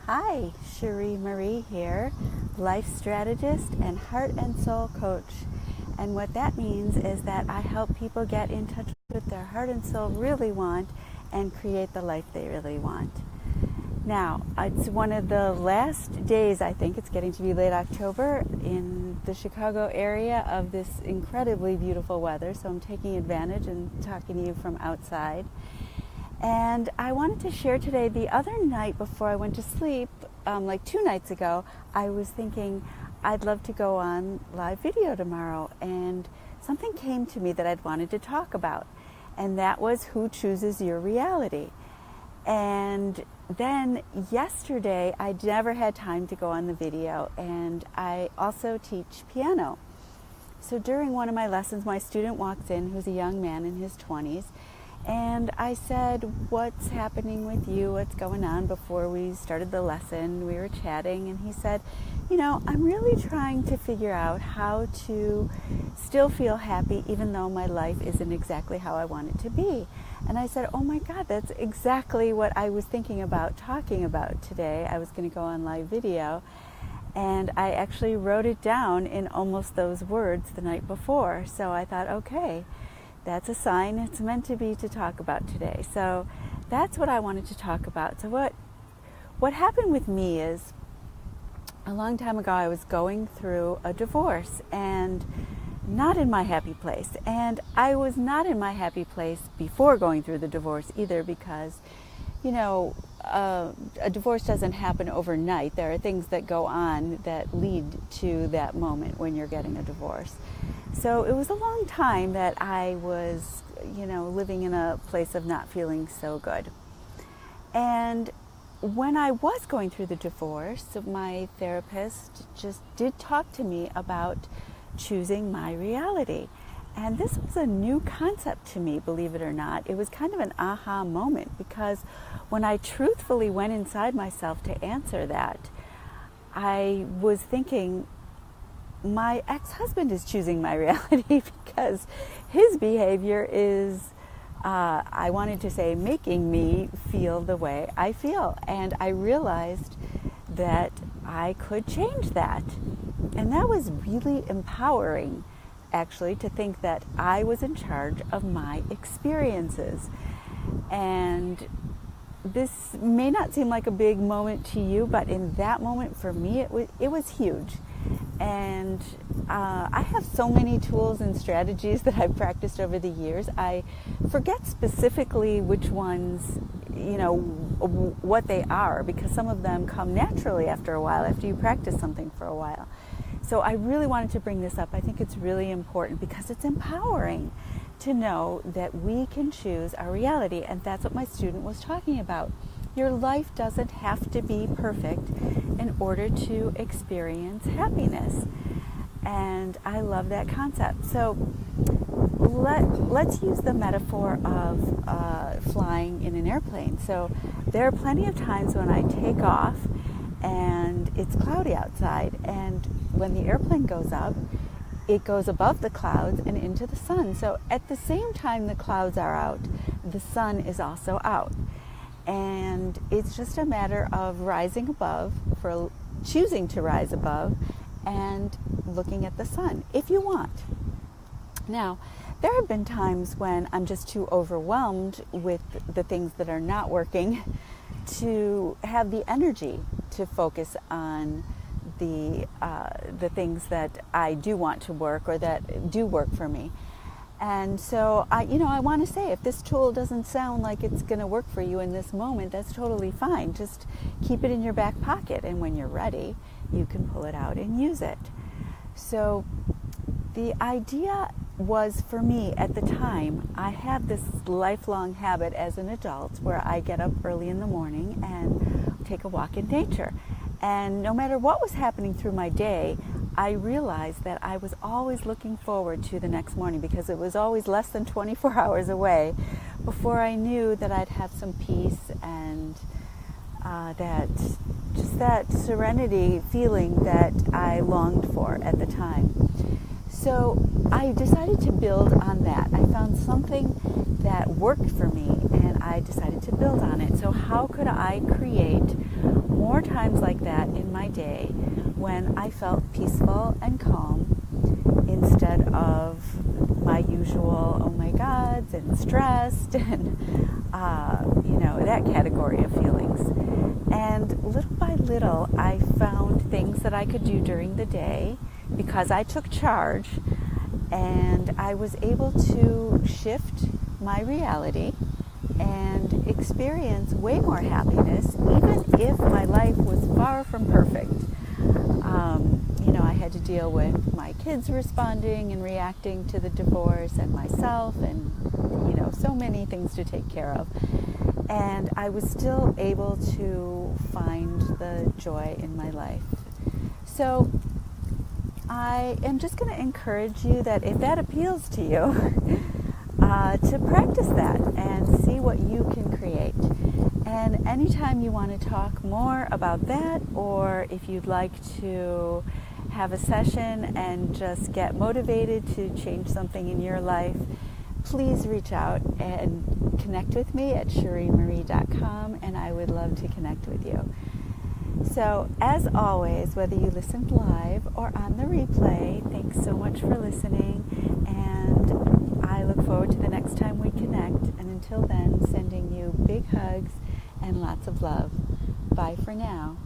Hi, Cherie Marie here, life strategist and heart and soul coach. And what that means is that I help people get in touch with their heart and soul really want and create the life they really want. Now, it's one of the last days, I think it's getting to be late October in the Chicago area of this incredibly beautiful weather, so I'm taking advantage and talking to you from outside. And I wanted to share today, the other night before I went to sleep, like 2 nights ago, I was thinking I'd love to go on live video tomorrow, and something came to me that I'd wanted to talk about, and that was who chooses your reality. And then yesterday, I never had time to go on the video, and I also teach piano. So during one of my lessons, my student walks in, who's a young man in his 20s, and I said, "What's happening with you? What's going on?" Before we started the lesson, we were chatting, and he said, I'm really trying to figure out how to still feel happy even though my life isn't exactly how I want it to be. And I said, oh my God, that's exactly what I was thinking about talking about today. I was going to go on live video, and I actually wrote it down in almost those words the night before. So I thought, okay, that's a sign it's meant to be to talk about today. So that's what I wanted to talk about. So what happened with me is, a long time ago, I was going through a divorce and not in my happy place. And I was not in my happy place before going through the divorce either, because, a divorce doesn't happen overnight. There are things that go on that lead to that moment when you're getting a divorce. So it was a long time that I was, living in a place of not feeling so good. And when I was going through the divorce, my therapist just did talk to me about choosing my reality. And this was a new concept to me, believe it or not. It was kind of an aha moment, because when I truthfully went inside myself to answer that, I was thinking, my ex-husband is choosing my reality because his behavior is, I wanted to say, making me feel the way I feel. And I realized that I could change that. And that was really empowering, actually, to think that I was in charge of my experiences. And this may not seem like a big moment to you, but in that moment for me, it was huge. And I have so many tools and strategies that I've practiced over the years. I forget specifically which ones, what they are, because some of them come naturally after a while, after you practice something for a while. So I really wanted to bring this up. I think it's really important because it's empowering to know that we can choose our reality. And that's what my student was talking about. Your life doesn't have to be perfect in order to experience happiness. And I love that concept. So let's use the metaphor of flying in an airplane. So there are plenty of times when I take off and it's cloudy outside, and when the airplane goes up, it goes above the clouds and into the sun. So at the same time the clouds are out, the sun is also out. And it's just a matter of rising above, for choosing to rise above, and looking at the sun, if you want. Now, there have been times when I'm just too overwhelmed with the things that are not working to have the energy to focus on the things that I do want to work or that do work for me. And so, I want to say, if this tool doesn't sound like it's going to work for you in this moment, that's totally fine. Just keep it in your back pocket, and when you're ready, you can pull it out and use it. So the idea was, for me at the time, I had this lifelong habit as an adult where I get up early in the morning and take a walk in nature. And no matter what was happening through my day, I realized that I was always looking forward to the next morning, because it was always less than 24 hours away before I knew that I'd have some peace and that serenity feeling that I longed for at the time. So I decided to build on that. I found something that worked for me, and I decided to build on it. So how could I create more time times like that in my day when I felt peaceful and calm instead of my usual, oh my gods, and stressed, and, that category of feelings. And little by little, I found things that I could do during the day because I took charge, and I was able to shift my reality and experience way more happiness, even if my life was far from perfect. I had to deal with my kids responding and reacting to the divorce, and myself, and so many things to take care of. And I was still able to find the joy in my life. So I am just going to encourage you that if that appeals to you, to practice that and see what you can create. And anytime you want to talk more about that, or if you'd like to have a session and just get motivated to change something in your life, please reach out and connect with me at sherrymarie.com, and I would love to connect with you. So, as always, whether you listened live or on the replay, thanks so much for listening, and I look forward to the next time we connect. And until then, sending you big hugs and lots of love. Bye for now.